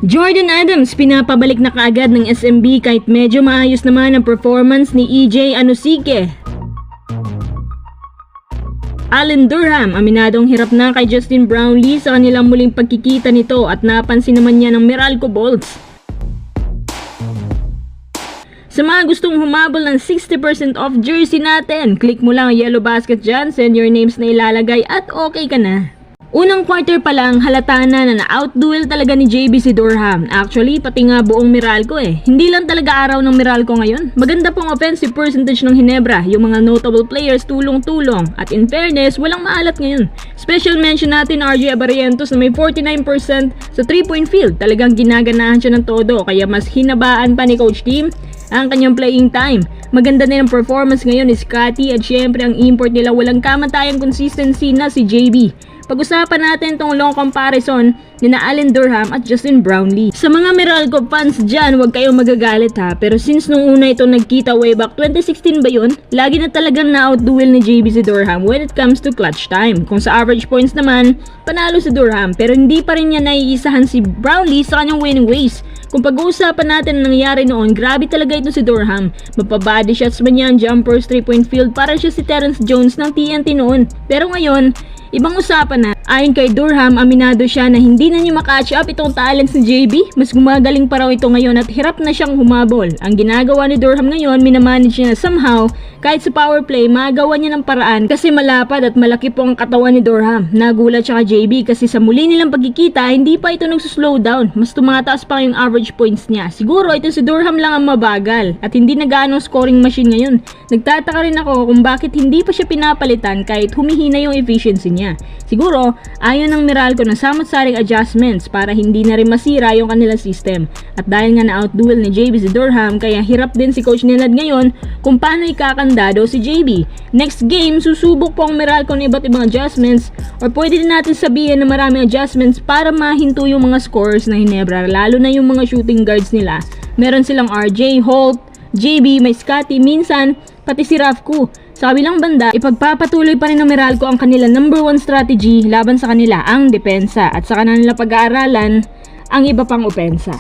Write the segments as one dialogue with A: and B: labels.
A: Jordan Adams pinapabalik na kaagad ng SMB kahit medyo maayos naman ang performance ni EJ Anosike. Allen Durham, aminadong hirap na kay Justin Brownlee sa kanilang muling pagkikita nito at napansin naman niya ng Meralco Bolts. Sa mga gustong humabol ng 60% off jersey natin, click mo lang ang yellow basket dyan, send your names na ilalagay at okay ka na. Unang quarter pa lang, halata na na-outduel talaga ni JB si Durham. Actually, pati nga buong Meralco eh. Hindi lang talaga araw ng Meralco ngayon. Maganda pong offensive percentage ng Ginebra. Yung mga notable players tulong-tulong. At in fairness, walang maalat ngayon. Special mention natin RJ Abarientos na may 49% sa 3-point field. Talagang ginaganahan siya ng todo. Kaya mas hinabaan pa ni Coach Team ang kanyang playing time. Maganda na yung performance ngayon ni Scottie at syempre ang import nila walang kamatayang consistency na si JB. Pag-usapan natin tong long comparison ni na Allen Durham at Justin Brownlee. Sa mga Meralco fans dyan, huwag kayong magagalit ha. Pero since nung una ito nagkita way back 2016 ba yun, lagi na talagang na-outduel ni JB si Durham when it comes to clutch time. Kung sa average points naman, panalo si Durham pero hindi pa rin niya naiisahan si Brownlee sa kanyang winning ways. Kung pag-uusapan natin ang nangyari noon, grabe talaga ito si Durham. Mapabody shots man yan, jumpers, 3-point field, para siya si Terrence Jones ng TNT noon. Pero ngayon, ibang usapan na. Ayon kay Durham, aminado siya na hindi na niya makatch up itong talents ni JB. Mas gumagaling pa raw ito ngayon at hirap na siyang humabol. Ang ginagawa ni Durham ngayon, minamanage niya na somehow, kahit sa power play, magawa niya ng paraan kasi malapad at malaki po ang katawan ni Durham. Nagulat siya kay JB kasi sa muli nilang pagkikita, hindi pa ito nagsuslow down. Mas tumataas pa yung average points niya. Siguro ito si Durham lang ang mabagal at hindi na gaano scoring machine ngayon. Nagtataka rin ako kung bakit hindi pa siya pinapalitan kahit humihina yung efficiency niya. Siguro, ayaw ng Meralco ng samot-saring adjustments para hindi na rin masira yung kanilang system. At dahil nga na-outduel ni JB si Durham, kaya hirap din si Coach Nenad ngayon kung paano ikakandado si JB. Next game, susubok po ang Meralco ng iba't ibang adjustments or pwede din natin sabihin na maraming adjustments para mahinto yung mga scores na Ginebra, lalo na yung mga shooting guards nila. Meron silang RJ, Holt, JB, may Scottie, minsan pati si Rafku. Sa kabilang banda, ipagpapatuloy pa rin ng Meralco ang kanilang number 1 strategy laban sa kanila, ang depensa, at sa kanila pag-aaralan ang iba pang opensa.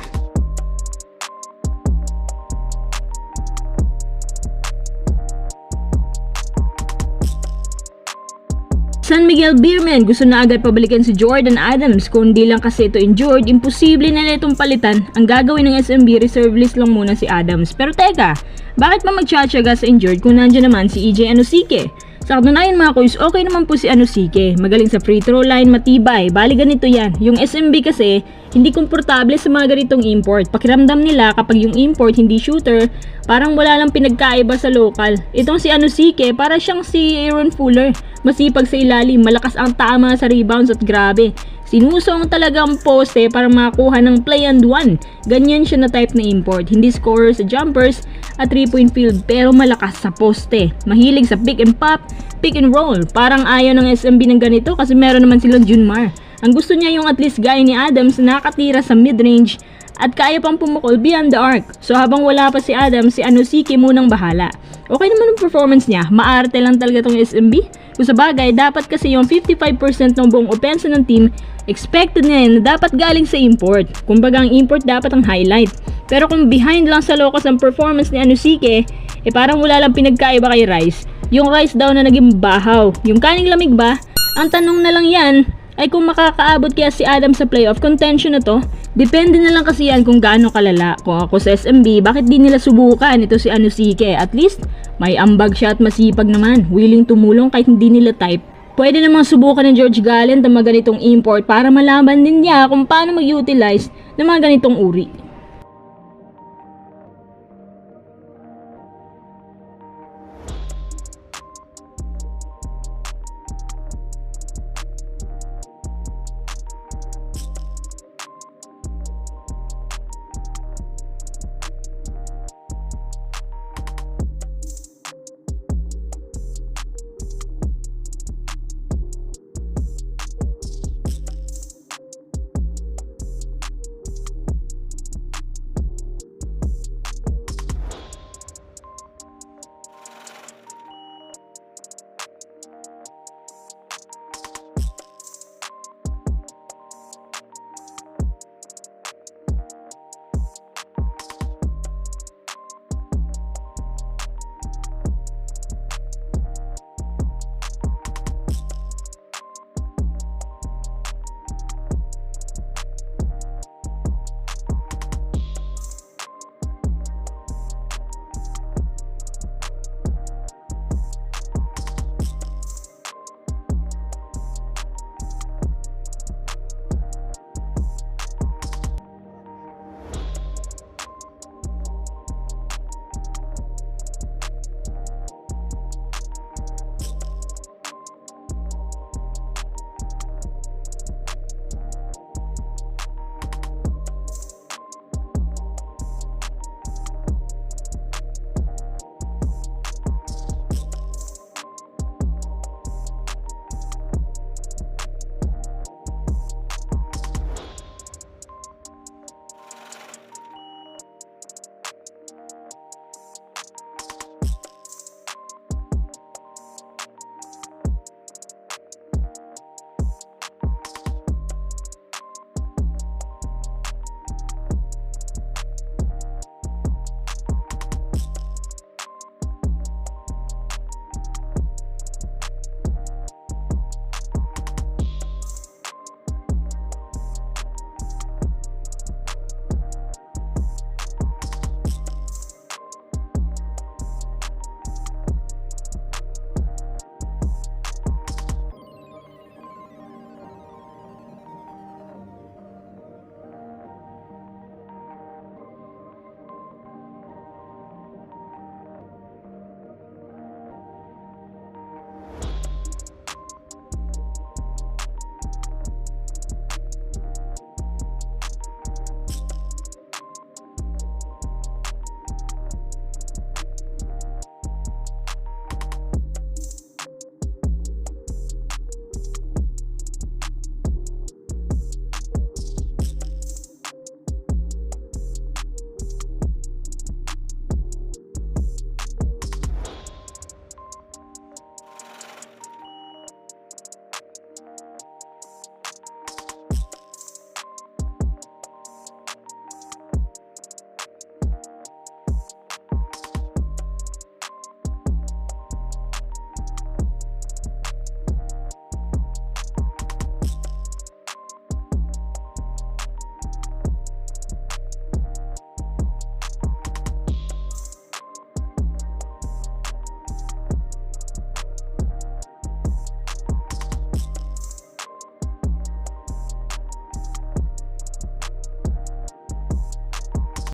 A: San Miguel Beermen gusto na agad pabalikan si Jordan Adams. Kung di lang kasi ito injured, imposible na itong palitan. Ang gagawin ng SMB, reserve list lang muna si Adams. Pero teka, bakit pa magtsatsaga sa injured kung nandiyan naman si EJ Anosike? Sa katunayan mga kuys, okay naman po si Anosike. Magaling sa free throw line, matibay. Bali ganito yan. Yung SMB kasi, hindi komportable sa mga ganitong import. Pakiramdam nila kapag yung import hindi shooter, parang wala lang pinagkaiba sa local. Itong si Anosike, para siyang si Aaron Fuller. Masipag sa ilalim, malakas ang tama sa rebounds at grabe. Sinusong talaga ang poste para makakuha ng play and one. Ganyan siya na type na import. Hindi scorer sa jumpers at 3-point field pero malakas sa poste. Mahilig sa pick and pop, pick and roll. Parang ayaw ng SMB ng ganito kasi meron naman silang Junmar. Ang gusto niya yung at least gaya ni Adams na nakatira sa mid-range at kaya pang pumukol beyond the arc. So habang wala pa si Adams, si Anosike munang bahala. Okay naman ang performance niya, maarte lang talaga tong SMB. Kung sa bagay, dapat kasi yung 55% ng buong opensa ng team, expected na dapat galing sa import. Kumbaga ang import dapat ang highlight. Pero kung behind lang sa locus ang performance ni Anosike, parang wala lang pinagkaiba kay Rice. Yung Rice daw na naging bahaw. Yung kaning lamig ba? Ang tanong na lang yan, ay kung makakaabot kaya si Adams sa playoff contention na to. Depende na lang kasi yan kung gaano kalala. Kung ako sa SMB, bakit di nila subukan ito si Anosike? At least, may ambag siya at masipag naman. Willing tumulong kahit hindi nila type. Pwede namang subukan ni George Gallant ang mga ganitong import para malaman din niya kung paano mag-utilize ng mga ganitong uri.